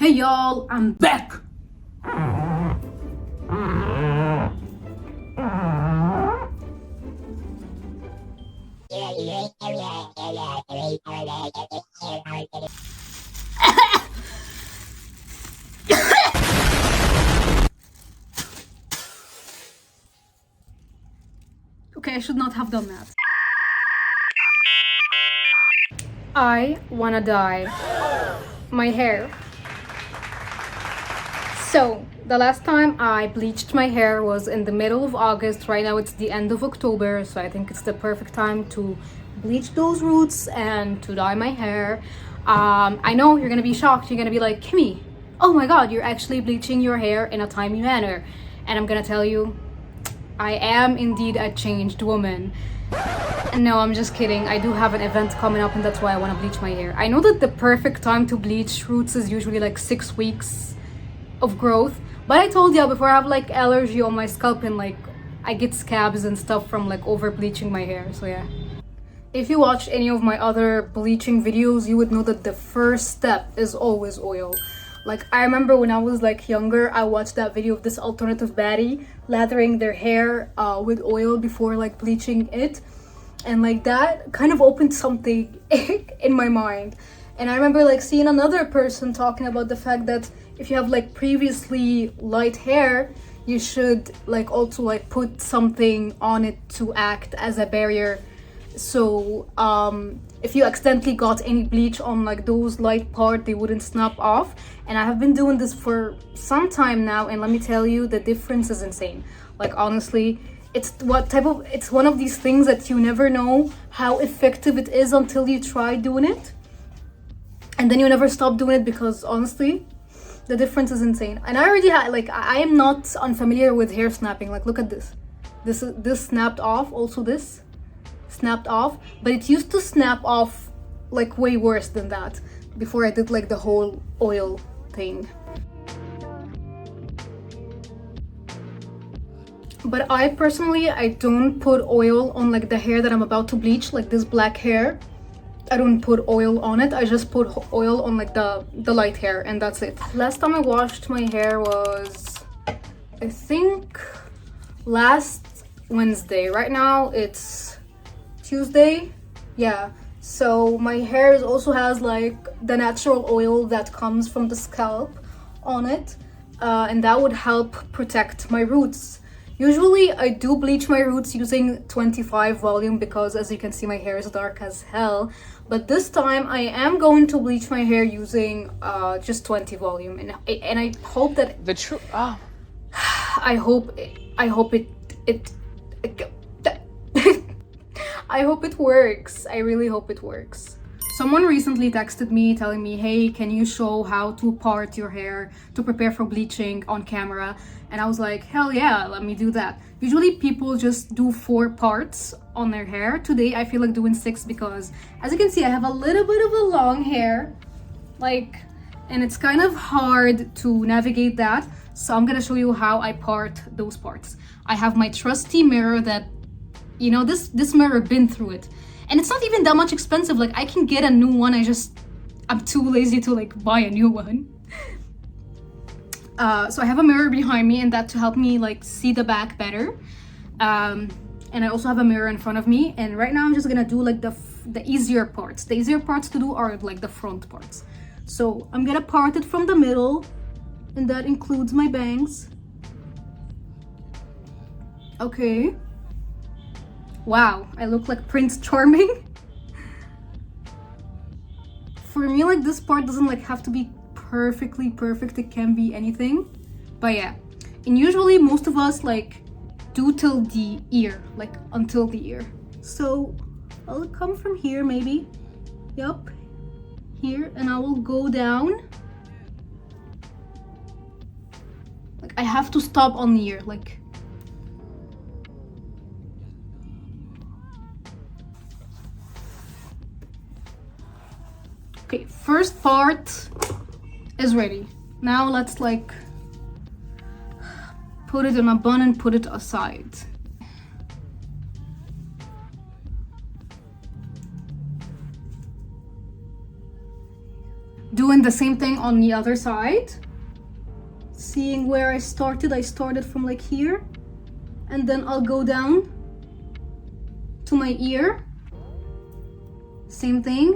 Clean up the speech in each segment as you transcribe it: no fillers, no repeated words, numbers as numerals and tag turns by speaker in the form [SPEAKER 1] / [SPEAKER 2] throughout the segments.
[SPEAKER 1] Hey y'all, I'm back! Okay, I should not have done that. I wanna dye my hair. So, the last time I bleached my hair was in the middle of August. Right now it's the end of October, so I think it's the perfect time to bleach those roots and to dye my hair. I know you're gonna be shocked. You're gonna be like, Kimmy, oh my god, you're actually bleaching your hair in a timely manner. And I'm gonna tell you, I am indeed a changed woman. No, I'm just kidding. I do have an event coming up and that's why I want to bleach my hair. I know that the perfect time to bleach roots is usually like 6 weeks of growth, but I told y'all before, I have like allergy on my scalp and like I get scabs and stuff from like over bleaching my hair, so yeah. If you watch any of my other bleaching videos, you would know that the first step is always oil. Like, I remember when I was like younger, I watched that video of this alternative baddie lathering their hair with oil before like bleaching it, and like that kind of opened something in my mind. And I remember like seeing another person talking about the fact that if you have like previously light hair, you should like also like put something on it to act as a barrier. So if you accidentally got any bleach on like those light part, they wouldn't snap off. And I have been doing this for some time now, and let me tell you, the difference is insane. Like, honestly, it's one of these things that you never know how effective it is until you try doing it, and then you never stop doing it, because honestly the difference is insane. And I already had like, I am not unfamiliar with hair snapping. Like, look at this snapped off, also this snapped off, but it used to snap off like way worse than that before I did like the whole oil thing. But I personally, I don't put oil on like the hair that I'm about to bleach, like this black hair. I don't put oil on it. I just put oil on like the light hair, and that's it. Last time I washed my hair was, I think, last Wednesday. Right now it's Tuesday. Yeah, so my hair also has like the natural oil that comes from the scalp on it, and that would help protect my roots. Usually I do bleach my roots using 25 volume because, as you can see, my hair is dark as hell. But this time I am going to bleach my hair using just 20 volume, and I hope that I hope it works. I really hope it works. Someone recently texted me telling me, hey, can you show how to part your hair to prepare for bleaching on camera? And I was like, hell yeah, let me do that. Usually people just do 4 parts on their hair. Today I feel like doing 6 because, as you can see, I have a little bit of a long hair, like, and it's kind of hard to navigate that. So I'm gonna show you how I part those parts. I have my trusty mirror that, you know, this mirror, been through it. And it's not even that much expensive. Like, I can get a new one. I'm too lazy to like buy a new one. So I have a mirror behind me, and that to help me like see the back better. And I also have a mirror in front of me. And right now I'm just gonna do like the easier parts. The easier parts to do are like the front parts. So I'm gonna part it from the middle, and that includes my bangs. Okay. Wow, I look like Prince Charming. For me, like, this part doesn't like have to be perfectly perfect. It can be anything. But yeah, and usually most of us like do till the ear, like until the ear. So I'll come from here maybe. Yup, here, and I will go down. Like, I have to stop on the ear, like. Okay, first part is ready. Now let's like put it in a bun and put it aside. Do doing the same thing on the other side. Seeing where I started from like here, and then I'll go down to my ear. Same thing.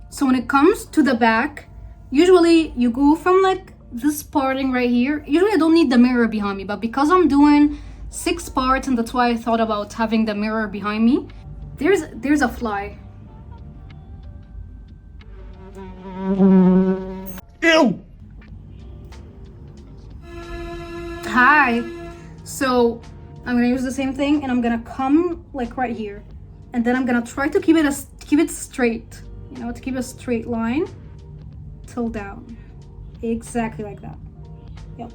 [SPEAKER 1] So when it comes to the back, usually you go from like this parting right here. Usually I don't need the mirror behind me, but because I'm doing 6 parts, and that's why I thought about having the mirror behind me. There's a fly.
[SPEAKER 2] Ew!
[SPEAKER 1] Hi. So I'm gonna use the same thing, and I'm gonna come like right here, and then I'm gonna try to keep it straight. You know, to keep a straight line till down, exactly like that. Yep.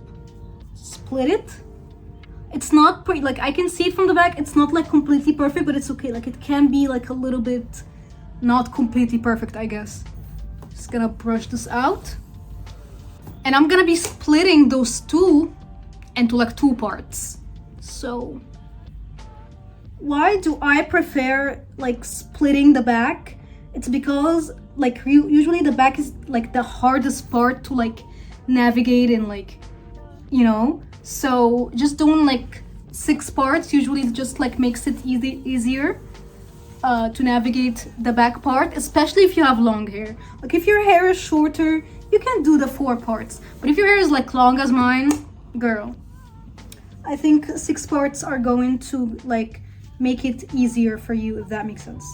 [SPEAKER 1] Split it. It's not pretty, like I can see it from the back. It's not like completely perfect, but it's okay. Like it can be like a little bit not completely perfect, I guess. Just gonna brush this out, and I'm gonna be splitting those two into like 2 parts. So why do I prefer like splitting the back? It's because like usually the back is like the hardest part to like navigate and like, you know, so just doing like 6 parts usually just like makes it easier to navigate the back part, especially if you have long hair. Like if your hair is shorter, you can do the 4 parts, but if your hair is like long as mine, girl, I think 6 parts are going to like make it easier for you, if that makes sense.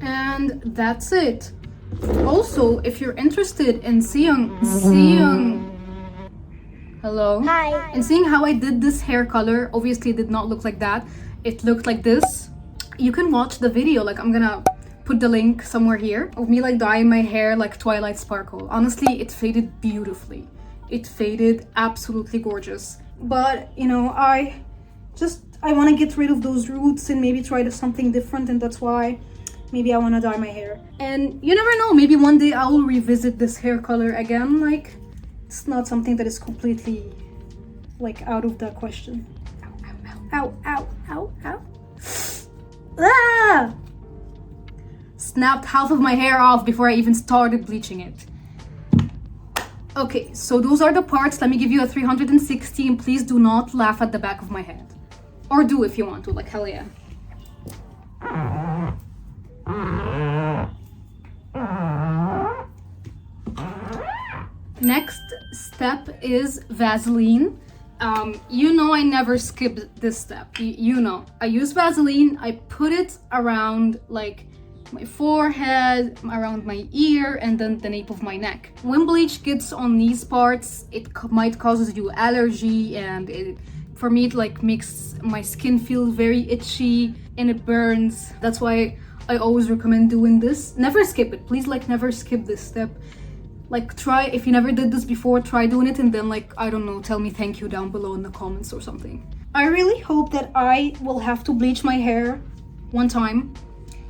[SPEAKER 1] And that's it. Also, if you're interested in seeing hello,
[SPEAKER 3] Hi.
[SPEAKER 1] and seeing how I did this hair color, obviously it did not look like that. It looked like this. You can watch the video. Like I'm gonna put the link somewhere here of me like dyeing my hair like Twilight Sparkle. Honestly, it faded beautifully. It faded absolutely gorgeous. But you know, I want to get rid of those roots and maybe try something different, and that's why maybe I want to dye my hair. And you never know, maybe one day I will revisit this hair color again. Like it's not something that is completely like out of the question. Ow, ow, ow, ow, ow. Ah! Snapped half of my hair off before I even started bleaching it. Okay, so those are the parts. Let me give you a 360, and please do not laugh at the back of my head. Or do if you want to, like hell yeah. Next step is Vaseline. You know I never skip this step. You know, I use Vaseline. I put it around like my forehead, around my ear, and then the nape of my neck. When bleach gets on these parts, it might cause you allergy, and for me it like makes my skin feel very itchy and it burns. That's why I always recommend doing this. Never skip it, please. Like never skip this step. Like try, if you never did this before, try doing it, and then like, I don't know, tell me thank you down below in the comments or something. I really hope that I will have to bleach my hair one time.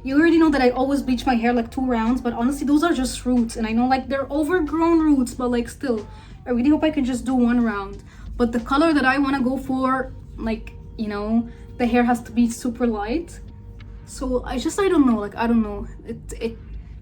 [SPEAKER 1] You already know that I always bleach my hair like 2 rounds, but honestly those are just roots, and I know like they're overgrown roots, but like still, I really hope I can just do 1 round. But the color that I want to go for, like, you know, the hair has to be super light. So I don't know, like I don't know, it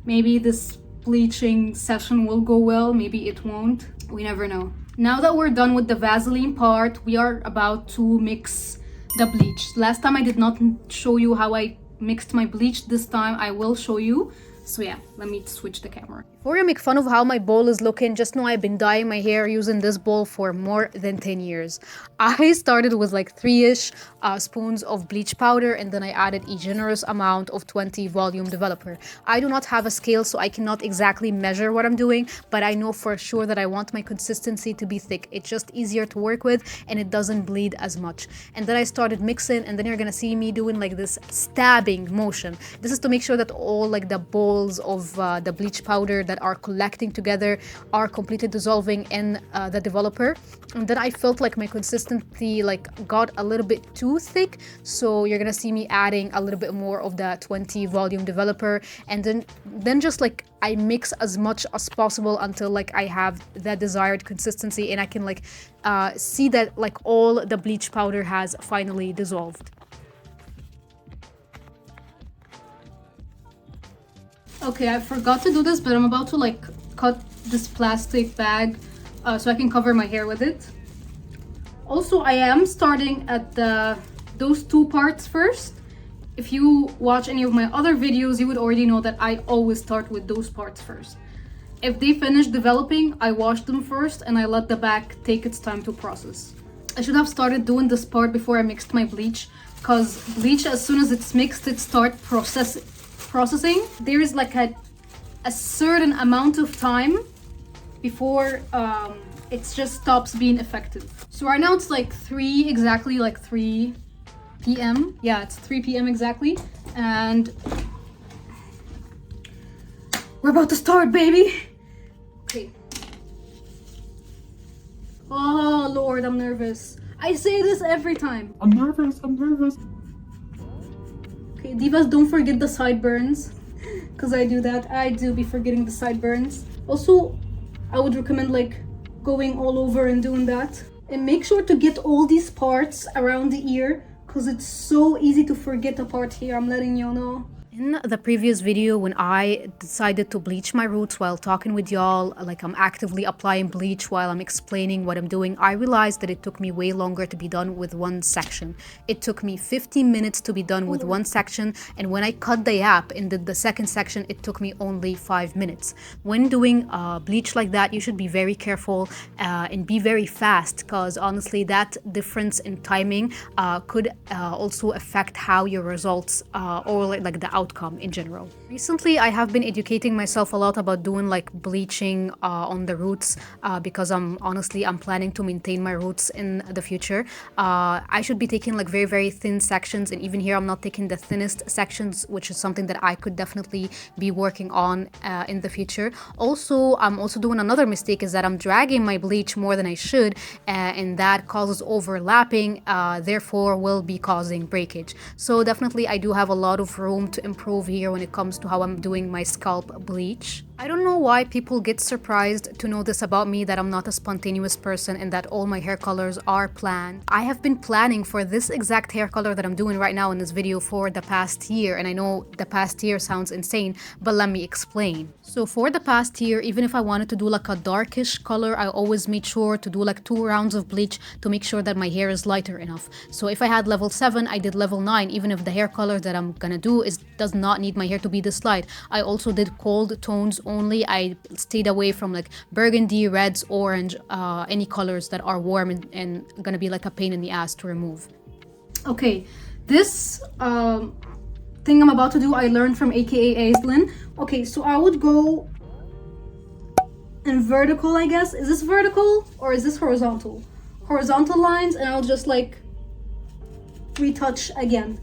[SPEAKER 1] maybe this bleaching session will go well, maybe it won't, we never know. Now that we're done with the Vaseline part, we are about to mix the bleach. Last time I did not show you how I mixed my bleach. This time I will show you. So yeah, let me switch the camera. Before you make fun of how my bowl is looking, just know I've been dyeing my hair using this bowl for more than 10 years. I started with like 3-ish spoons of bleach powder, and then I added a generous amount of 20 volume developer. I do not have a scale, so I cannot exactly measure what I'm doing, but I know for sure that I want my consistency to be thick. It's just easier to work with and it doesn't bleed as much. And then I started mixing, and then you're gonna see me doing like this stabbing motion. This is to make sure that all like the balls of the bleach powder that are collecting together are completely dissolving in the developer. And then I felt like my consistency like got a little bit too thick, so you're gonna see me adding a little bit more of the 20 volume developer, and then just like I mix as much as possible until like I have that desired consistency, and I can like see that like all the bleach powder has finally dissolved. Okay, I forgot to do this, but I'm about to like cut this plastic bag so I can cover my hair with it. Also, I am starting at those two parts first. If you watch any of my other videos, you would already know that I always start with those parts first. If they finish developing, I wash them first and I let the bag take its time to process. I should have started doing this part before I mixed my bleach, because bleach, as soon as it's mixed, it starts processing. There is like a certain amount of time before it just stops being effective. So right now it's like 3 p.m. Yeah, it's 3 p.m. exactly, and we're about to start, baby. Okay. Oh Lord, I'm nervous. I say this every time. I'm nervous. Okay, divas, don't forget the sideburns, because I do that. I do be forgetting the sideburns. Also, I would recommend like going all over and doing that. And make sure to get all these parts around the ear, because it's so easy to forget a part here, I'm letting you know. In the previous video, when I decided to bleach my roots while talking with y'all, like I'm actively applying bleach while I'm explaining what I'm doing, I realized that it took me way longer to be done with one section. It took me 15 minutes to be done with one section, and when I cut the yap and did the second section, it took me only 5 minutes. When doing bleach like that, you should be very careful and be very fast, because honestly, that difference in timing could also affect how your results or like the outcome in general. Recently, I have been educating myself a lot about doing like bleaching on the roots because I'm planning to maintain my roots in the future. I should be taking like very thin sections, and even here I'm not taking the thinnest sections, which is something that I could definitely be working on in the future. Also, I'm also doing another mistake, is that I'm dragging my bleach more than I should, and that causes overlapping, therefore will be causing breakage. So definitely I do have a lot of room to improve here when it comes to how I'm doing my scalp bleach. I don't know why people get surprised to know this about me, that I'm not a spontaneous person and that all my hair colors are planned. I have been planning for this exact hair color that I'm doing right now in this video for the past year, and I know the past year sounds insane, but let me explain. So for the past year, even if I wanted to do like a darkish color, I always made sure to do like 2 rounds of bleach to make sure that my hair is lighter enough. So if I had level 7, I did level 9, even if the hair color that I'm gonna do does not need my hair to be this light. I also did cold tones only. I stayed away from like burgundy, reds, orange, any colors that are warm and gonna be like a pain in the ass to remove. Okay, this thing I'm about to do, I learned from aka Aislinn. Okay, so I would go in vertical, I guess. Is this vertical or is this horizontal? Horizontal lines, and I'll just like retouch again.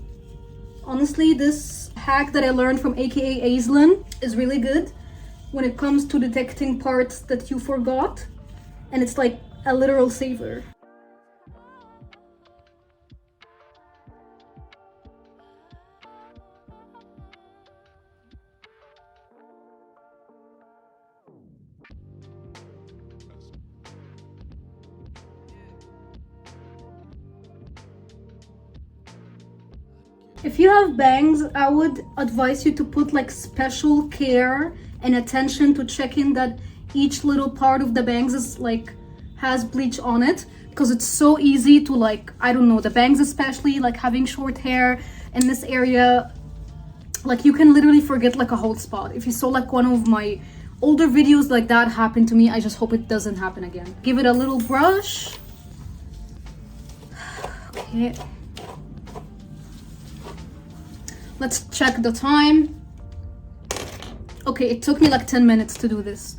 [SPEAKER 1] Honestly, this hack that I learned from aka Aislinn is really good when it comes to detecting parts that you forgot, and it's like a literal saver. If you have bangs, I would advise you to put like special care and attention to checking that each little part of the bangs is like has bleach on it, because it's so easy to like, I don't know, the bangs especially, like having short hair in this area, Like, you can literally forget like a whole spot. If you saw like one of my older videos like that happen to me, I just hope it doesn't happen again. Give it a little brush. Okay. Let's check the time. Okay, it took me like 10 minutes to do this.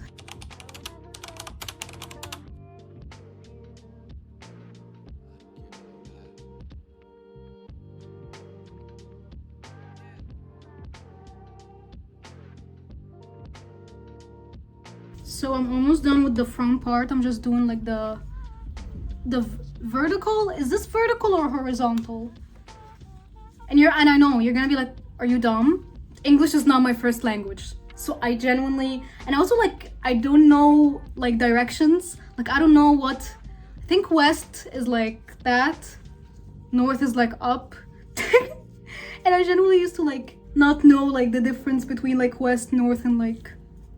[SPEAKER 1] So I'm almost done with the front part. I'm just doing like the vertical. Is this vertical or horizontal? And I know you're gonna be like, are you dumb? English is not my first language. So I genuinely, and also like, I don't know like directions. Like, I don't know what, I think west is like that. North is like up. And I genuinely used to like not know like the difference between like west, north, and like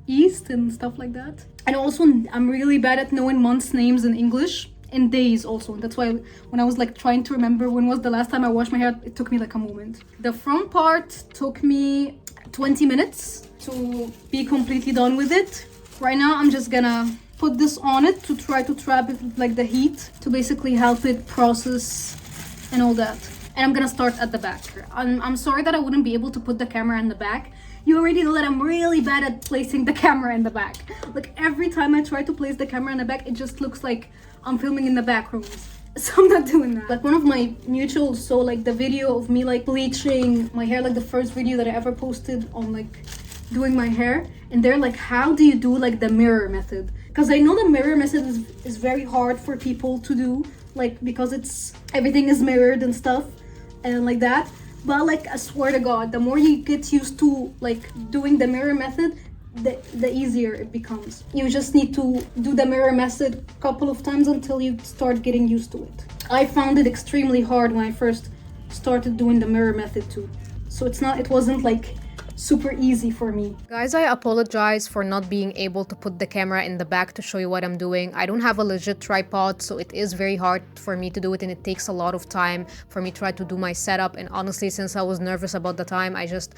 [SPEAKER 1] east and stuff like that. And also I'm really bad at knowing months names in English, and days also. And that's why when I was like trying to remember when was the last time I washed my hair, it took me like a moment. The front part took me 20 minutes to be completely done with it. Right now I'm just gonna put this on it to try to trap it with like the heat to basically help it process and all that. And I'm gonna start at the back. I'm sorry that I wouldn't be able to put the camera in the back. You already know that I'm really bad at placing the camera in the back. Like, every time I try to place the camera in the back, it just looks like I'm filming in the back rooms. So I'm not doing that. Like, one of my mutuals saw like the video of me like bleaching my hair, like the first video that I ever posted on like doing my hair. And they're like, how do you do like the mirror method? Because I know the mirror method is very hard for people to do, like, because it's everything is mirrored and stuff and like that. But like, I swear to God, the more you get used to like doing the mirror method, the easier it becomes. You just need to do the mirror method a couple of times until you start getting used to it. I found it extremely hard when I first started doing the mirror method too. So it wasn't like super easy for me. Guys, I apologize for not being able to put the camera in the back to show you what I'm doing. I don't have a legit tripod, so it is very hard for me to do it, and it takes a lot of time for me to try to do my setup. And honestly, since I was nervous about the time, I just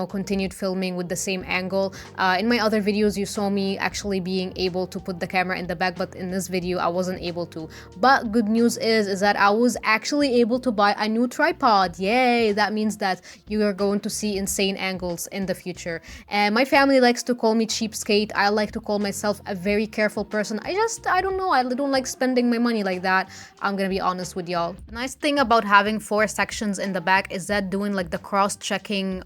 [SPEAKER 1] continued filming with the same angle. In my other videos, you saw me actually being able to put the camera in the back, but in this video, I wasn't able to. But good news is that I was actually able to buy a new tripod. Yay! That means that you are going to see insane angles in the future. And my family likes to call me cheapskate. I like to call myself a very careful person. I don't know, I don't like spending my money like that. I'm gonna be honest with y'all. Nice thing about having 4 sections in the back is that doing like the cross-checking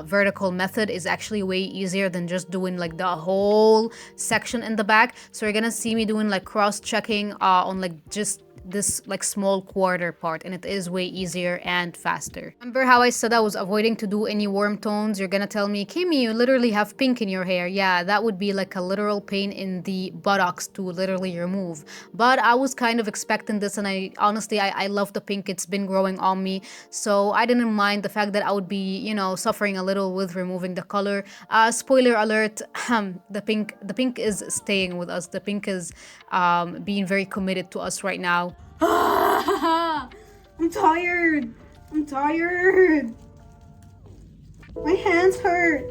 [SPEAKER 1] vertical method is actually way easier than just doing like the whole section in the back. So you're gonna see me doing like cross-checking on like just this like small quarter part, and it is way easier and faster. Remember how I said I was avoiding to do any warm tones? You're gonna tell me, Kimmy, you literally have pink in your hair. Yeah, that would be like a literal pain in the buttocks to literally remove. But I was kind of expecting this, and I honestly love the pink. It's been growing on me, so I didn't mind the fact that I would be, suffering a little with removing the color. Spoiler alert, the pink is staying with us. The pink is being very committed to us right now. I'm tired. My hands hurt.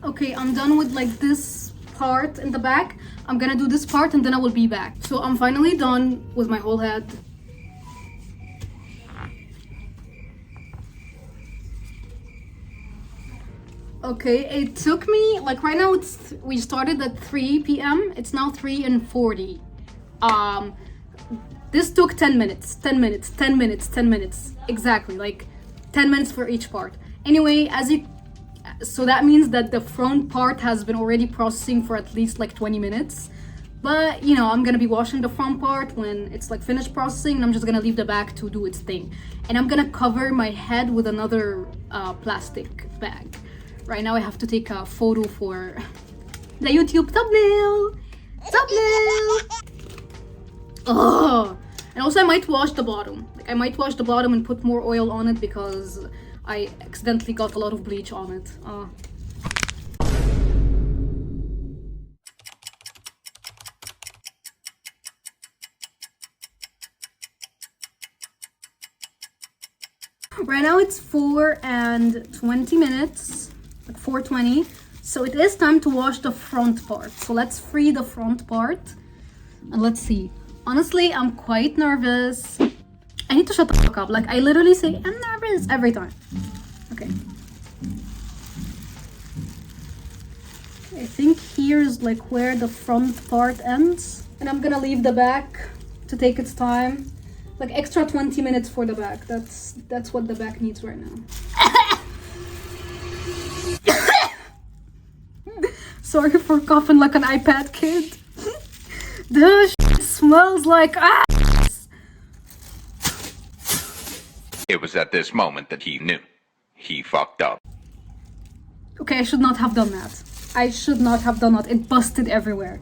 [SPEAKER 1] Okay, I'm done with like this part in the back. I'm gonna do this part and then I will be back. So I'm finally done with my whole head. Okay, it took me, like right now we started at 3 p.m. It's now 3:40. This took 10 minutes, 10 minutes, 10 minutes, 10 minutes. Exactly, like 10 minutes for each part. Anyway, so that means that the front part has been already processing for at least like 20 minutes. But, I'm gonna be washing the front part when it's like finished processing, and I'm just gonna leave the back to do its thing. And I'm gonna cover my head with another plastic bag. Right now I have to take a photo for the YouTube thumbnail. Oh, and also I might wash the bottom. Like I might wash the bottom and put more oil on it because I accidentally got a lot of bleach on it. Right now it's 4:20, like 4:20. So it is time to wash the front part. So let's free the front part and let's see. Honestly, I'm quite nervous. I need to shut the fuck up. Like, I literally say I'm nervous every time. Okay. I think here's like where the front part ends. And I'm gonna leave the back to take its time. Like extra 20 minutes for the back. That's what the back needs right now. Sorry for coughing like an iPad kid. This shit smells like ass.
[SPEAKER 2] It was at this moment that he knew. He fucked up.
[SPEAKER 1] Okay, I should not have done that. I should not have done that. It busted everywhere.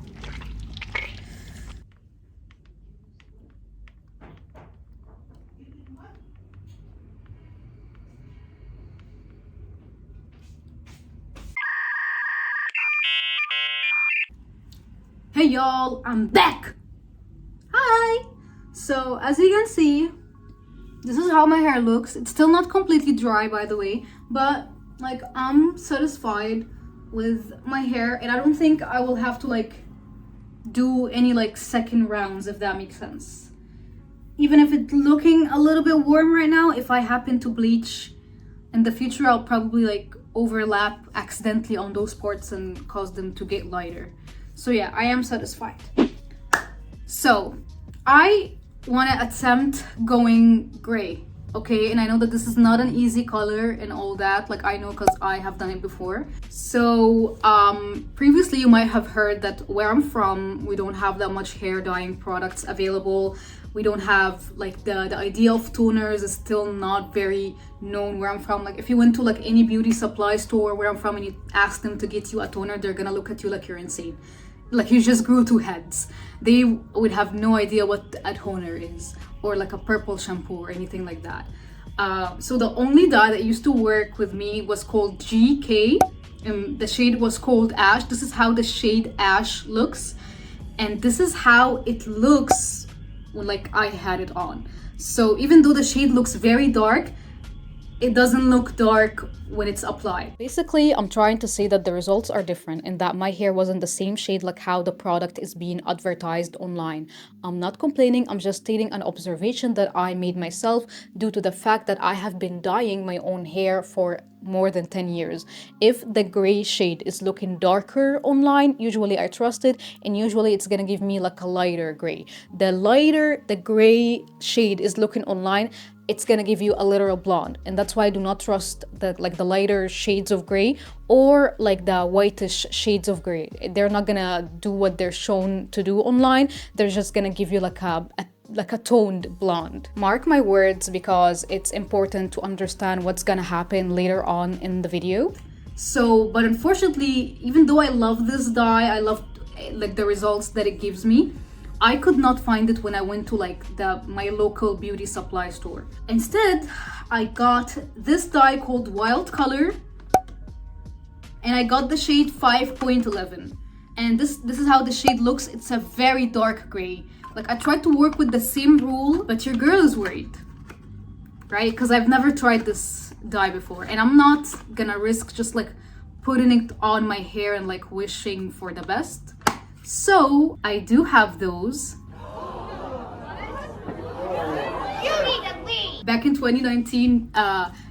[SPEAKER 1] Hey y'all, I'm back! Hi! So, as you can see, this is how my hair looks. It's still not completely dry, by the way, but like I'm satisfied with my hair, and I don't think I will have to like do any like second rounds, if that makes sense. Even if it's looking a little bit warm right now, if I happen to bleach in the future, I'll probably like overlap accidentally on those parts and cause them to get lighter. So yeah, I am satisfied. So I want to attempt going gray, okay? And I know that this is not an easy color and all that, like I know because I have done it before. So previously you might have heard that where I'm from, we don't have that much hair dyeing products available. We don't have like the idea of toners is still not very known where I'm from. Like if you went to like any beauty supply store where I'm from and you ask them to get you a toner, they're gonna look at you like you're insane. Like you just grew two heads. They would have no idea what a toner is, or like a purple shampoo or anything like that. So the only dye that used to work with me was called GK, and the shade was called Ash. This is how the shade Ash looks, and this is how it looks when like I had it on. So even though the shade looks very dark, it doesn't look dark when it's applied. Basically, I'm trying to say that the results are different and that my hair wasn't the same shade like how the product is being advertised online. I'm not complaining, I'm just stating an observation that I made myself due to the fact that I have been dyeing my own hair for more than 10 years. If the gray shade is looking darker online, usually I trust it, and usually it's gonna give me like a lighter gray. The lighter the gray shade is looking online, it's gonna give you a literal blonde, and that's why I do not trust the lighter shades of gray or like the whitish shades of gray. They're not gonna do what they're shown to do online. They're just gonna give you like a toned blonde. Mark my words, because it's important to understand what's gonna happen later on in the video. So, but unfortunately, even though I love this dye, I love like the results that it gives me, I could not find it when I went to like my local beauty supply store. Instead, I got this dye called Wild Color, and I got the shade 5.11. And this is how the shade looks. It's a very dark gray. Like I tried to work with the same rule, but your girl is worried, right? Because I've never tried this dye before, and I'm not gonna risk just like putting it on my hair and like wishing for the best. So I do have those. Back in 2019,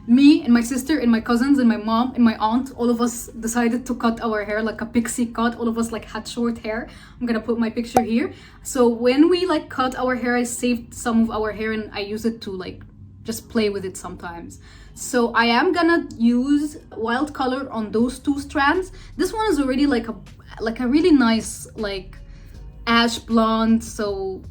[SPEAKER 1] me and my sister and my cousins and my mom and my aunt, all of us decided to cut our hair like a pixie cut. All of us like had short hair. I'm gonna put my picture here. So when we like cut our hair, I saved some of our hair and I use it to like just play with it sometimes. So I am gonna use Wild Color on those two strands. This one is already like a really nice like ash blonde, so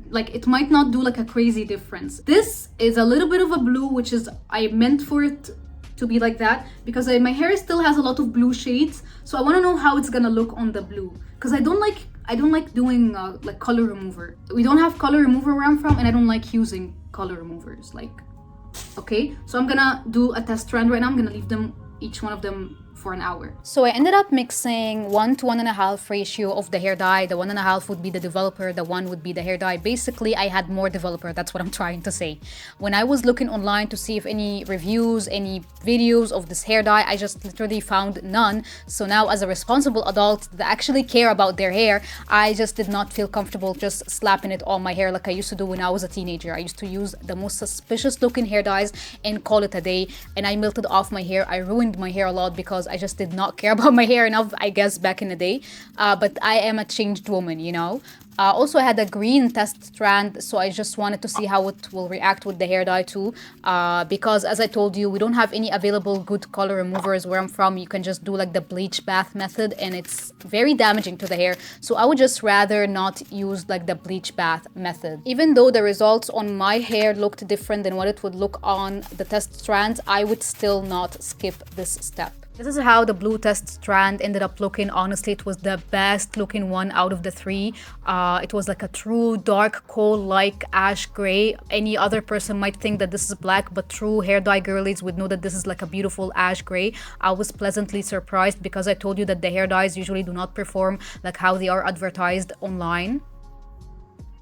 [SPEAKER 1] like it might not do like a crazy difference. This is a little bit of a blue, which is I meant for it to be like that because my hair still has a lot of blue shades, so I want to know how it's gonna look on the blue, because I don't like doing like color remover. We don't have color remover where I'm from, and I don't like using color removers, like, okay? So I'm gonna do a test strand right now. I'm gonna leave them, each one of them, for an hour. So I ended up mixing 1 to 1.5 ratio of the hair dye. The 1.5 would be the developer, the 1 would be the hair dye. Basically, I had more developer, that's what I'm trying to say. When I was looking online to see if any reviews, any videos of this hair dye, I just literally found none. So now as a responsible adult that actually care about their hair, I just did not feel comfortable just slapping it on my hair like I used to do when I was a teenager. I used to use the most suspicious looking hair dyes and call it a day, and I melted off my hair. I ruined my hair a lot because I just did not care about my hair enough, I guess, back in the day. But I am a changed woman, you know. Also, I had a green test strand, so I just wanted to see how it will react with the hair dye too. Because as I told you, we don't have any available good color removers where I'm from. You can just do like the bleach bath method, and it's very damaging to the hair. So I would just rather not use like the bleach bath method. Even though the results on my hair looked different than what it would look on the test strands, I would still not skip this step. This is how the blue test strand ended up looking. Honestly, it was the best looking one out of the 3. It was like a true dark coal-like ash gray. Any other person might think that this is black, but true hair dye girlies would know that this is like a beautiful ash gray. I was pleasantly surprised because I told you that the hair dyes usually do not perform like how they are advertised online.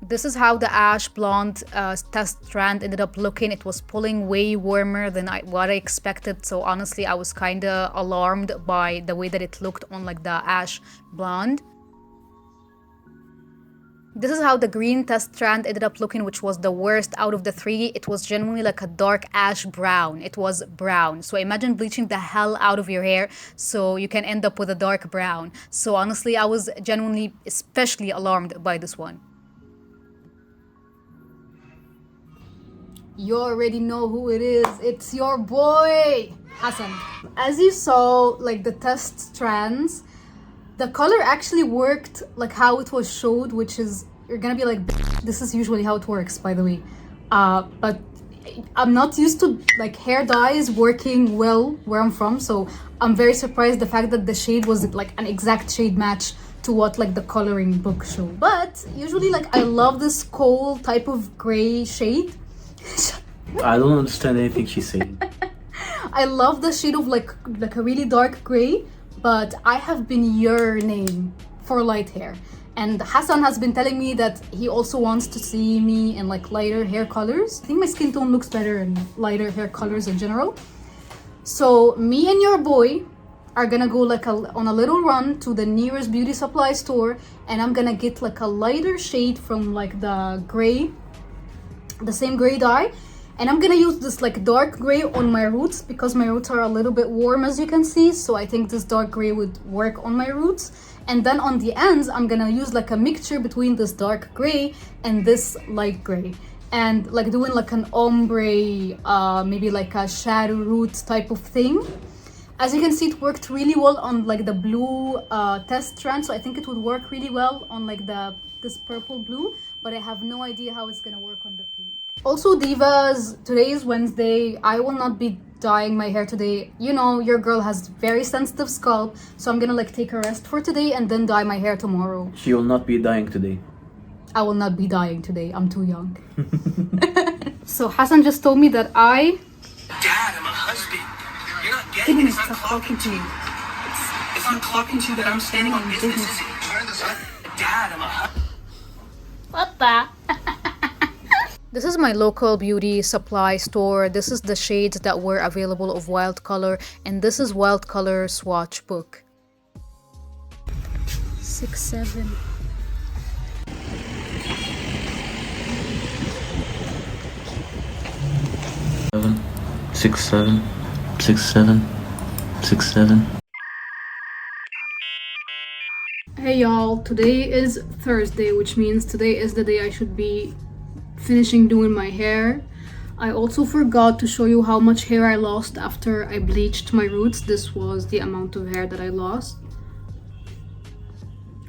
[SPEAKER 1] This is how the ash blonde test strand ended up looking. It was pulling way warmer than what I expected. So honestly, I was kind of alarmed by the way that it looked on like the ash blonde. This is how the green test strand ended up looking, which was the worst out of the 3. It was genuinely like a dark ash brown. It was brown. So imagine bleaching the hell out of your hair so you can end up with a dark brown. So honestly, I was genuinely especially alarmed by this one. You already know who it is. It's your boy, Hassan. As you saw, like the test strands, the color actually worked like how it was showed, which is, you're gonna be like, this is usually how it works, by the way. But I'm not used to like hair dyes working well where I'm from, so I'm very surprised the fact that the shade was like an exact shade match to what like the coloring book showed. But usually like I love this coal type of gray shade.
[SPEAKER 3] I don't understand anything she's saying.
[SPEAKER 1] I love the shade of like a really dark gray, but I have been yearning for light hair. And Hassan has been telling me that he also wants to see me in like lighter hair colors. I think my skin tone looks better in lighter hair colors in general. So me and your boy are gonna go like on a little run to the nearest beauty supply store, and I'm gonna get like a lighter shade from like the gray, the same gray dye, and I'm gonna use this like dark gray on my roots because my roots are a little bit warm, as you can see. So I think this dark gray would work on my roots, and then on the ends I'm gonna use like a mixture between this dark gray and this light gray, and like doing like an ombre, maybe like a shadow root type of thing. As you can see, it worked really well on like the blue test strand, so I think it would work really well on like this purple blue, but I have no idea how it's gonna work on the pink. Also, divas, today is Wednesday. I will not be dyeing my hair today. You know, your girl has very sensitive scalp, so I'm gonna like take a rest for today and then dye my hair tomorrow.
[SPEAKER 3] She will not be dying today.
[SPEAKER 1] I will not be dyeing today. I'm too young. So Hassan just told me that I...
[SPEAKER 4] Dad, I'm a husband. You're not getting it. It's not clocking to you. It's not clocking to you that I'm standing on business. Dad, I'm a husband.
[SPEAKER 1] What the? This is my local beauty supply store. This is the shades that were available of Wild Color, and this is Wild Color swatch book. 6, 7.
[SPEAKER 3] 6, 7, 6, 7, 6, 7.
[SPEAKER 1] Hey y'all, today is Thursday, which means today is the day I should be finishing doing my hair. I also forgot to show you how much hair I lost after I bleached my roots. This was the amount of hair that I lost,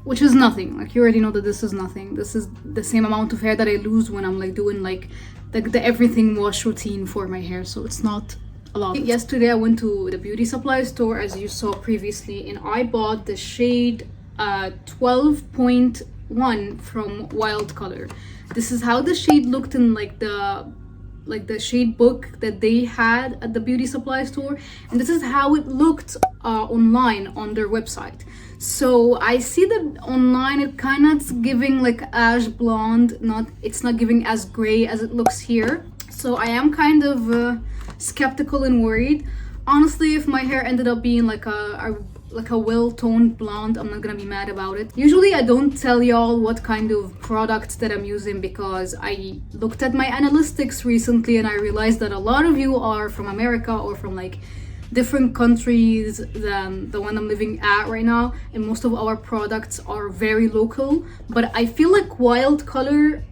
[SPEAKER 1] which is nothing. Like, you already know that this is nothing. This is the same amount of hair that I lose when I'm like doing like the everything wash routine for my hair, so it's not a lot. Yesterday I went to the beauty supply store, as you saw previously, and I bought the shade 12.1 from Wild Color. This is how the shade looked in like the like the shade book that they had at the beauty supply store, and this is how it looked online on their website. So I see that online it kind of giving like ash blonde, it's not giving as gray as it looks here. So I am kind of skeptical and worried. Honestly, if my hair ended up being like a well-toned blonde, I'm not gonna be mad about it. Usually I don't tell y'all what kind of products that I'm using because I looked at my analytics recently and I realized that a lot of you are from America or from like different countries than the one I'm living at right now, and most of our products are very local. But I feel like wild color,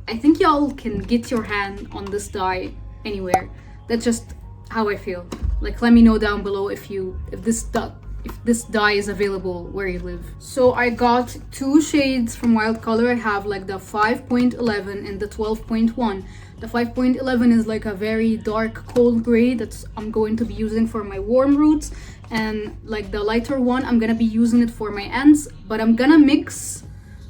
[SPEAKER 1] I think y'all can get your hand on this dye anywhere. That's just how I feel. Like, let me know down below if this dye is available where you live. So I got two shades from Wild Color. I have like the 5.11 and the 12.1. The 5.11 is like a very dark cold gray that I'm going to be using for my warm roots, and like the lighter one I'm gonna be using it for my ends, but I'm gonna mix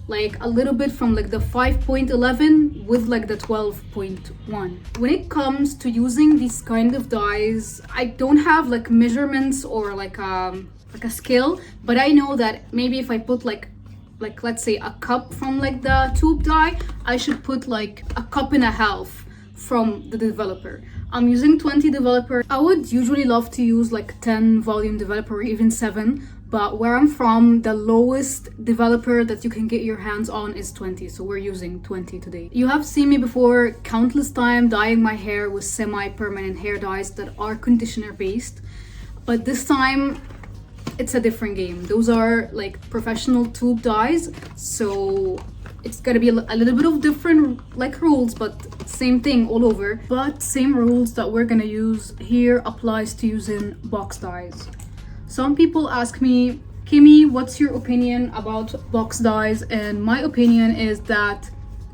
[SPEAKER 1] like a little bit from like the 5.11 with like the 12.1. When it comes to using these kind of dyes, I don't have like measurements or like a scale, but I know that maybe if I put like let's say a cup from like the tube dye, I should put like a cup and a half from the developer. I'm using 20 developer. I would usually love to use like 10 volume developer or even 7, but where I'm from, the lowest developer that you can get your hands on is 20, so we're using 20 today. You have seen me before countless times dyeing my hair with semi-permanent hair dyes that are conditioner based, but this time it's a different game. Those are like professional tube dyes, so it's gonna be a little bit of different like rules, but same thing all over. But same rules that we're gonna use here applies to using box dyes. Some people ask me, Kimmy, what's your opinion about box dyes? And my opinion is that,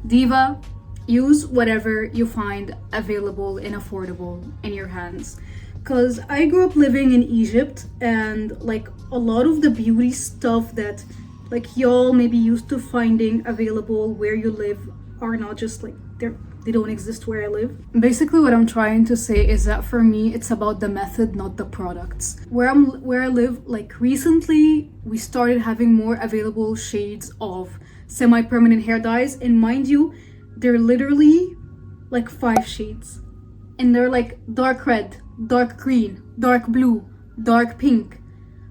[SPEAKER 1] Diva, use whatever you find available and affordable in your hands. Because I grew up living in Egypt, and like a lot of the beauty stuff that like y'all maybe used to finding available where you live are not just like they don't exist where I live. Basically what I'm trying to say is that for me it's about the method, not the products. Where I live, like recently we started having more available shades of semi-permanent hair dyes, and mind you, they're literally like 5 shades, and they're like dark red, dark green, dark blue, dark pink.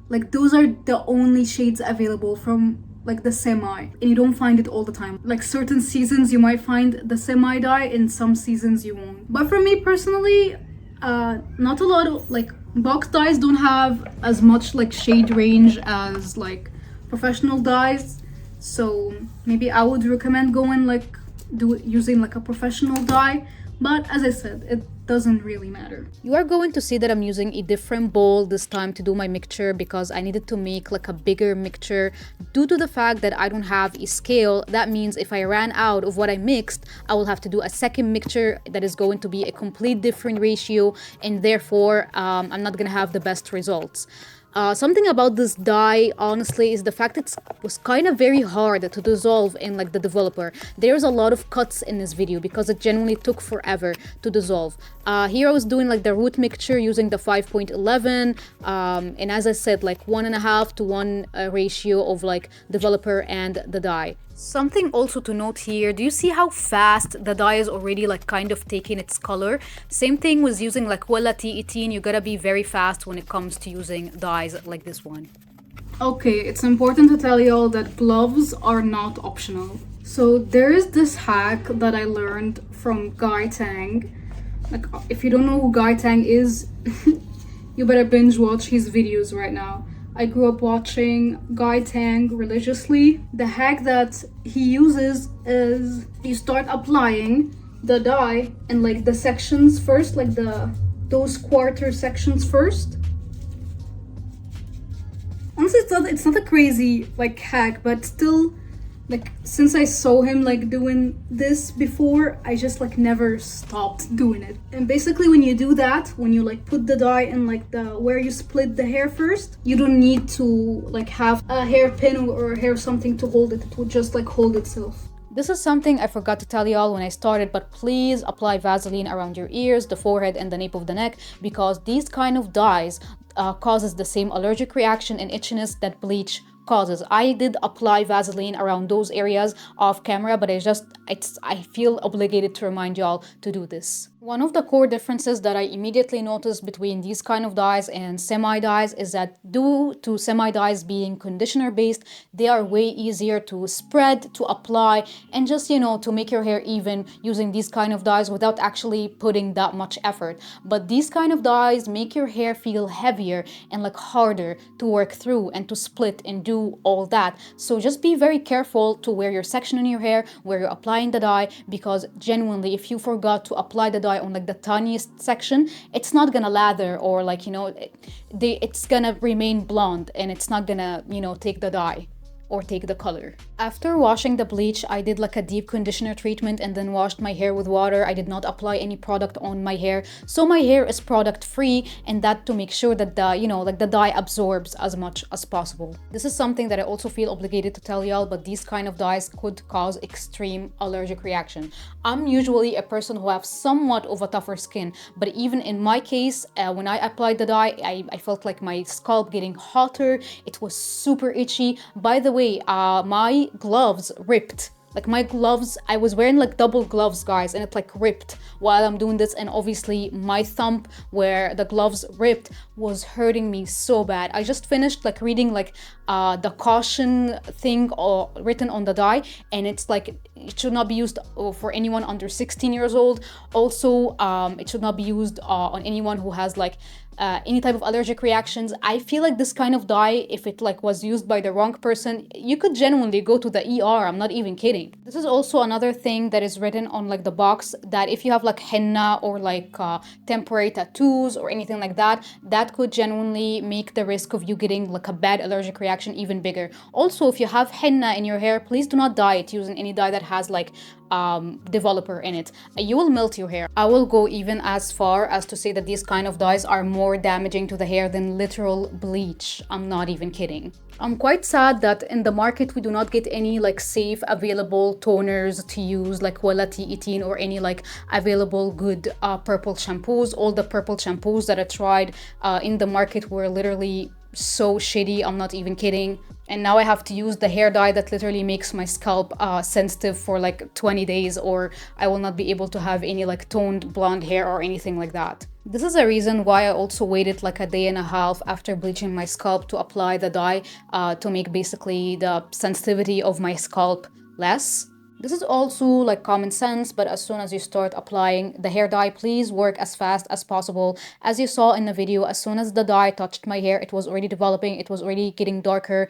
[SPEAKER 1] Like those are the only shades available from like the semi, and you don't find it all the time. Like certain seasons you might find the semi dye, in some seasons you won't. But for me personally, not a lot of like box dyes don't have as much like shade range as like professional dyes, so maybe I would recommend going like using like a professional dye. But as I said, it doesn't really matter. You are going to see that I'm using a different bowl this time to do my mixture because I needed to make like a bigger mixture due to the fact that I don't have a scale. That means if I ran out of what I mixed, I will have to do a second mixture that is going to be a complete different ratio, and therefore I'm not gonna have the best results. Something about this dye, honestly, is the fact it was kind of very hard to dissolve in like the developer. There's a lot of cuts in this video because it genuinely took forever to dissolve. Here I was doing like the root mixture using the 5.11, and as I said, like 1.5 to 1 ratio of like developer and the dye. Something also to note here, do you see how fast the dye is already like kind of taking its color? Same thing with using like Wella T18, you gotta be very fast when it comes to using dyes like this one. Okay, it's important to tell y'all that gloves are not optional. So there is this hack that I learned from Guy Tang. Like if you don't know who Guy Tang is, you better binge watch his videos right now. I grew up watching Guy Tang religiously. The hack that he uses is you start applying the dye in like the sections first, like those quarter sections first. Honestly, it's not a crazy like hack, but still, like since I saw him like doing this before, I just like never stopped doing it. And basically when you do that, when you like put the dye in like where you split the hair first, you don't need to like have a hairpin or a hair something to hold it. It will just like hold itself. This is something I forgot to tell y'all when I started, but please apply Vaseline around your ears, the forehead, and the nape of the neck, because these kind of dyes causes the same allergic reaction and itchiness that bleach causes. I did apply Vaseline around those areas off camera, but I feel obligated to remind y'all to do this. One of the core differences that I immediately noticed between these kind of dyes and semi-dyes is that due to semi-dyes being conditioner based, they are way easier to spread, to apply, and just, you know, to make your hair even using these kind of dyes without actually putting that much effort. But these kind of dyes make your hair feel heavier and like harder to work through and to split and do all that. So just be very careful to wear your section in your hair where you're applying the dye, because genuinely if you forgot to apply the dye on like the tiniest section, it's not gonna lather, or like, you know, it's gonna remain blonde and it's not gonna, you know, take the dye or take the color. After washing the bleach, I did like a deep conditioner treatment and then washed my hair with water. I did not apply any product on my hair, so my hair is product free, and that to make sure that the, you know, like the dye absorbs as much as possible. This is something that I also feel obligated to tell y'all, but these kind of dyes could cause extreme allergic reaction. I'm usually a person who have somewhat of a tougher skin, but even in my case, when I applied the dye, I felt like my scalp getting hotter. It was super itchy. By the way, my gloves ripped. Like my gloves, I was wearing like double gloves, guys, and it like ripped while I'm doing this. And obviously my thumb where the gloves ripped was hurting me so bad. I just finished like reading like the caution thing written on the dye, and it's like it should not be used for anyone under 16 years old. Also, it should not be used on anyone who has like any type of allergic reactions. I feel like this kind of dye, if it like was used by the wrong person, you could genuinely go to the ER. I'm not even kidding. This is also another thing that is written on like the box, that if you have like henna or like temporary tattoos or anything like that, that could genuinely make the risk of you getting like a bad allergic reaction even bigger. Also, if you have henna in your hair, please do not dye it using any dye that has like developer in it. You will melt your hair. I will go even as far as to say that these kind of dyes are more damaging to the hair than literal bleach. I'm not even kidding. I'm quite sad that in the market we do not get any like safe available toners to use, like Wella T18 or any like available good purple shampoos. All the purple shampoos that I tried in the market were literally so shitty. I'm not even kidding. And now I have to use the hair dye that literally makes my scalp sensitive for like 20 days, or I will not be able to have any like toned blonde hair or anything like that. This is a reason why I also waited like a day and a half after bleaching my scalp to apply the dye to make basically the sensitivity of my scalp less. This is also like common sense, but as soon as you start applying the hair dye, please work as fast as possible. As you saw in the video, as soon as the dye touched my hair, it was already developing, it was already getting darker,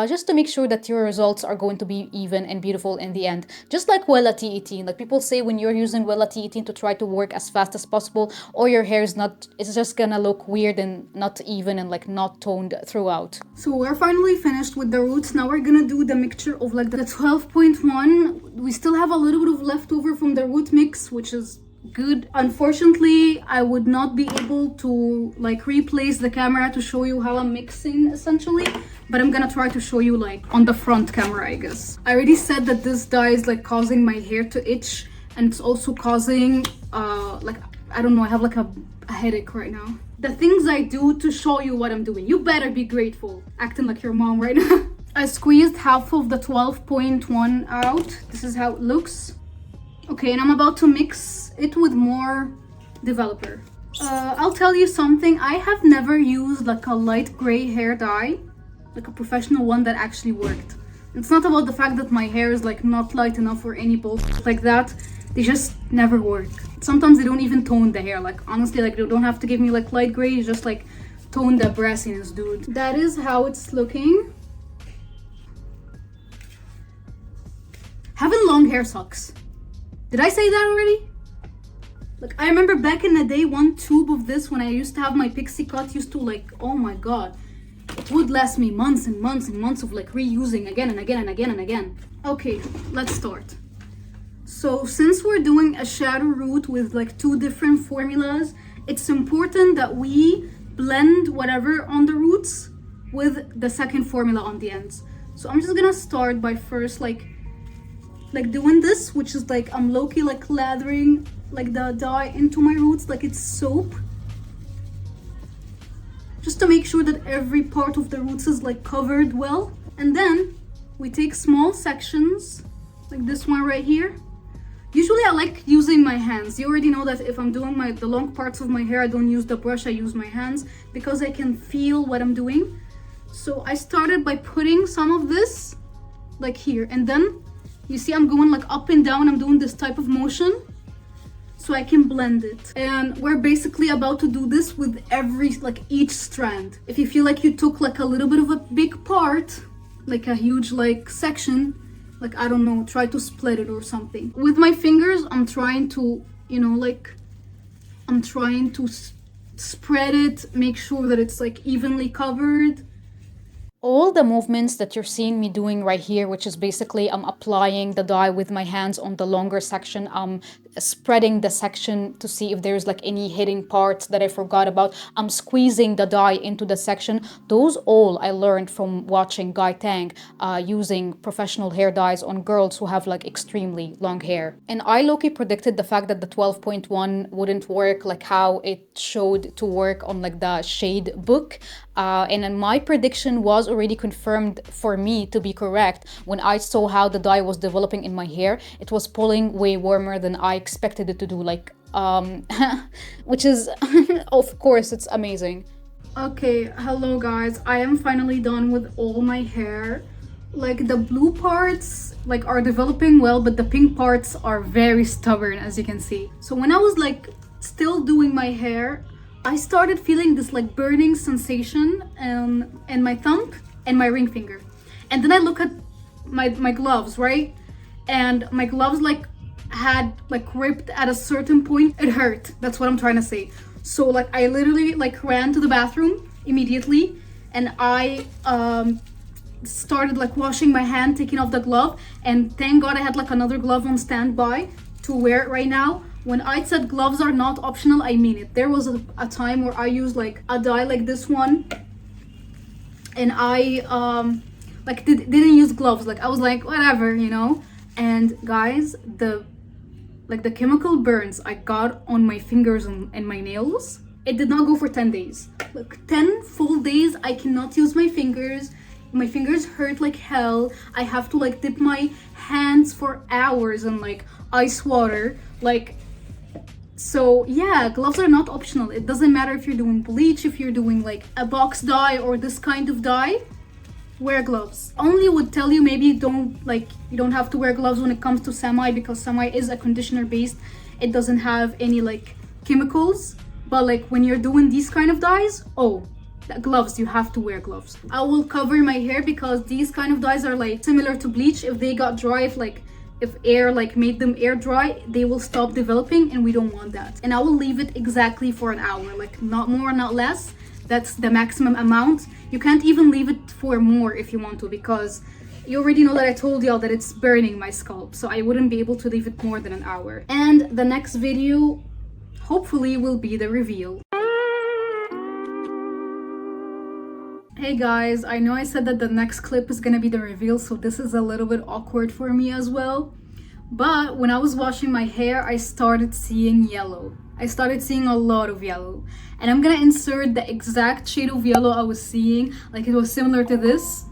[SPEAKER 1] just to make sure that your results are going to be even and beautiful in the end. Just like Wella T18, like people say when you're using Wella T18 to try to work as fast as possible, or your hair is not, it's just gonna look weird and not even and like not toned throughout. So we're finally finished with the roots. Now we're gonna do the mixture of like the 12.1. We still have a little bit of leftover from the root mix, which is good. Unfortunately, I would not be able to like replace the camera to show you how I'm mixing essentially, but I'm gonna try to show you like on the front camera, I guess. I already said that this dye is like causing my hair to itch, and it's also causing like, I don't know, I have like a headache right now. The things I do to show you what I'm doing, you better be grateful. Acting like your mom right now. I squeezed half of the 12.1 out. This is how it looks. Okay, and I'm about to mix it with more developer. I'll tell you something. I have never used like a light gray hair dye, like a professional one that actually worked. It's not about the fact that my hair is like not light enough or any bullshit like that. They just never work. Sometimes they don't even tone the hair. Like honestly, like they don't have to give me like light gray. It's just like tone the brassiness, dude. That is how it's looking. Having long hair sucks. Did I say that already? Like, I remember back in the day, one tube of this when I used to have my pixie cut used to like, oh my god. It would last me months and months and months of like reusing again and again and again and again. Okay, let's start. So since we're doing a shadow root with like two different formulas, it's important that we blend whatever on the roots with the second formula on the ends. So I'm just gonna start by first like like doing this, which is like I'm low-key like lathering like the dye into my roots like it's soap, just to make sure that every part of the roots is like covered well. And then we take small sections like this one right here. Usually I like using my hands. You already know that if I'm doing the long parts of my hair, I don't use the brush, I use my hands because I can feel what I'm doing. So I started by putting some of this like here, and then you see I'm going like up and down, I'm doing this type of motion so I can blend it. And we're basically about to do this with each strand. If you feel like you took like a little bit of a big part, like a huge like section, like I don't know, try to split it or something. With my fingers, I'm trying to, you know, like I'm trying to spread it, make sure that it's like evenly covered. All the movements that you're seeing me doing right here, which is basically I'm applying the dye with my hands on the longer section, I'm spreading the section to see if there's like any hidden parts that I forgot about, I'm squeezing the dye into the section. Those all I learned from watching Guy Tang using professional hair dyes on girls who have like extremely long hair. And I low-key predicted the fact that the 12.1 wouldn't work like how it showed to work on like the shade book. And then my prediction was already confirmed for me to be correct when I saw how the dye was developing in my hair. It was pulling way warmer than I expected it to do, like which is of course it's amazing. Okay, hello guys, I am finally done with all my hair. Like the blue parts like are developing well, but the pink parts are very stubborn, as you can see. So when I was like still doing my hair, I started feeling this like burning sensation in my thumb and my ring finger. And then I look at my gloves, right? And my gloves like had like ripped at a certain point. It hurt, that's what I'm trying to say. So like I literally like ran to the bathroom immediately, and I started like washing my hand, taking off the glove, and thank God I had like another glove on standby to wear it right now. When I said gloves are not optional, I mean it. There was a time where I used like a dye like this one, and I like didn't use gloves. Like I was like whatever, you know. And guys, the chemical burns I got on my fingers and my nails, it did not go for 10 days. Like 10 full days I cannot use my fingers. My fingers hurt like hell. I have to like dip my hands for hours in like ice water. Like, so yeah, gloves are not optional. It doesn't matter if you're doing bleach, if you're doing like a box dye or this kind of dye, wear gloves. Only would tell you maybe you don't have to wear gloves when it comes to semi, because semi is a conditioner based. It doesn't have any like chemicals. But like when you're doing these kind of dyes, oh, gloves, you have to wear gloves. I will cover my hair because these kind of dyes are like similar to bleach. If they got dry, if air like made them air dry, they will stop developing, and we don't want that. And I will leave it exactly for an hour, like not more, not less. That's the maximum amount. You can't even leave it for more if you want to, because you already know that I told y'all that it's burning my scalp, so I wouldn't be able to leave it more than an hour. And the next video hopefully will be the reveal. Hey guys, I know I said that the next clip is gonna be the reveal, so this is a little bit awkward for me as well. But when I was washing my hair, I started seeing yellow. I started seeing a lot of yellow. And I'm gonna insert the exact shade of yellow I was seeing, like it was similar to this.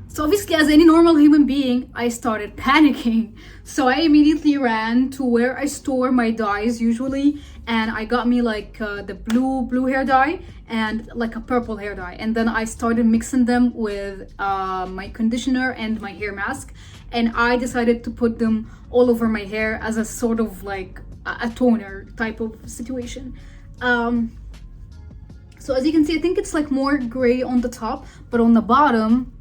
[SPEAKER 1] So obviously, as any normal human being, I started panicking. So I immediately ran to where I store my dyes usually, and I got me like the blue hair dye and like a purple hair dye, and then I started mixing them with my conditioner and my hair mask, and I decided to put them all over my hair as a sort of like a toner type of situation. So as you can see, I think it's like more gray on the top, but on the bottom,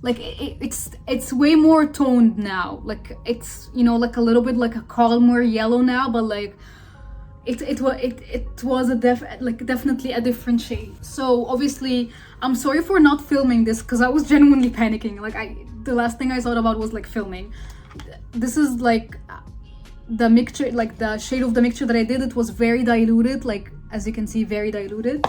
[SPEAKER 1] like it's way more toned now. Like it's, you know, like a little bit like a calmer yellow now, but like it was definitely a different shade. So obviously I'm sorry for not filming this because I was genuinely panicking. Like the last thing I thought about was like filming. This is like the mixture, like the shade of the mixture that I did. It was very diluted, like as you can see, very diluted.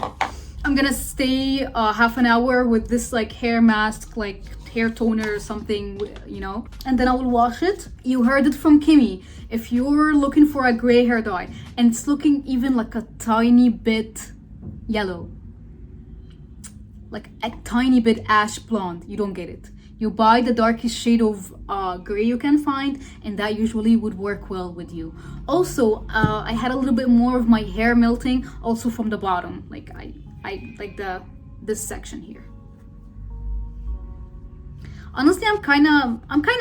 [SPEAKER 1] I'm gonna stay half an hour with this like hair mask, like hair toner or something, you know, and then I will wash it. You heard it from Kimmy. If you're looking for a gray hair dye and it's looking even like a tiny bit yellow, like a tiny bit ash blonde, you don't get it. You buy the darkest shade of gray you can find, and that usually would work well with you. Also, I had a little bit more of my hair melting also from the bottom. Like I like this section here. Honestly, I'm kind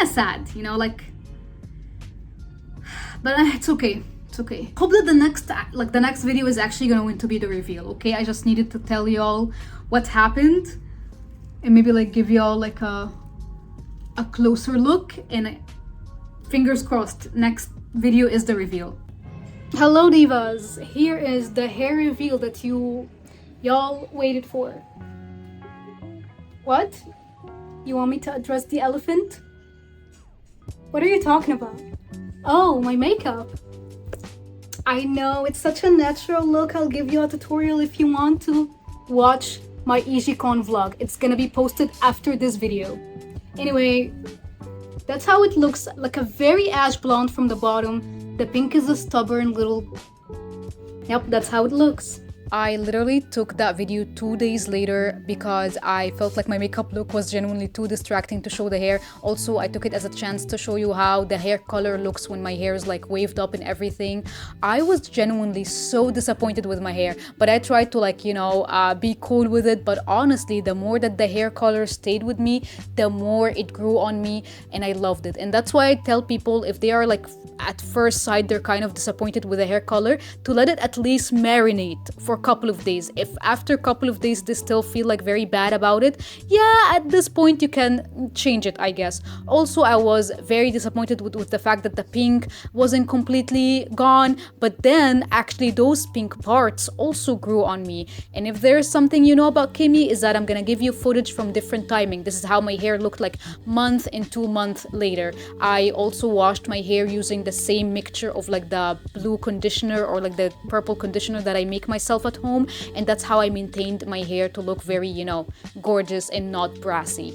[SPEAKER 1] of sad, you know, like, but it's okay. It's okay. Hope that the next video is actually going to be the reveal. Okay, I just needed to tell y'all what happened and maybe like give y'all like a closer look, and fingers crossed next video is the reveal. Hello divas, here is the hair reveal that y'all waited for. What? You want me to address the elephant? What are you talking about? Oh, my makeup. I know, it's such a natural look. I'll give you a tutorial if you want to. Watch my EasyCon vlog. It's gonna be posted after this video. Anyway, that's how it looks, like a very ash blonde from the bottom. The pink is a stubborn little... Yep, that's how it looks. I literally took that video 2 days later because I felt like my makeup look was genuinely too distracting to show the hair. Also, I took it as a chance to show you how the hair color looks when my hair is like waved up and everything. I was genuinely so disappointed with my hair, but I tried to like, you know, be cool with it. But honestly, the more that the hair color stayed with me, the more it grew on me, and I loved it. And that's why I tell people, if they are like at first sight they're kind of disappointed with the hair color, to let it at least marinate for couple of days. If after a couple of days they still feel like very bad about it, yeah, at this point you can change it, I guess. Also, I was very disappointed with the fact that the pink wasn't completely gone, but then actually those pink parts also grew on me. And if there's something you know about Kimmy, is that I'm gonna give you footage from different timing. This is how my hair looked like month and 2 months later. I also washed my hair using the same mixture of like the blue conditioner or like the purple conditioner that I make myself at home, and that's how I maintained my hair to look very, you know, gorgeous and not brassy.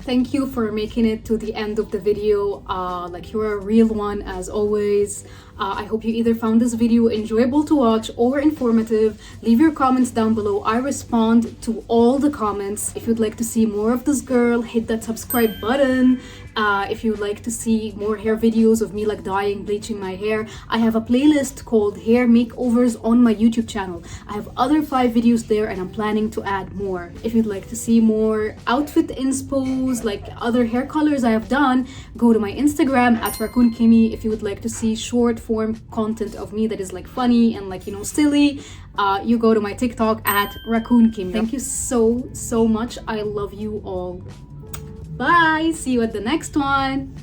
[SPEAKER 1] Thank you for making it to the end of the video. Like, you're a real one as always. I hope you either found this video enjoyable to watch or informative. Leave your comments down below. I respond to all the comments. If you'd like to see more of this girl, hit that subscribe button. If you'd like to see more hair videos of me like dyeing, bleaching my hair, I have a playlist called Hair Makeovers on my YouTube channel. I have other 5 videos there, and I'm planning to add more. If you'd like to see more outfit inspos, like other hair colors I have done, go to my Instagram at RaccoonKimmy. If you would like to see short form content of me that is like funny and like, you know, silly, you go to my TikTok at RaccoonKimmy. Thank you so much. I love you all. Bye. See you at the next one.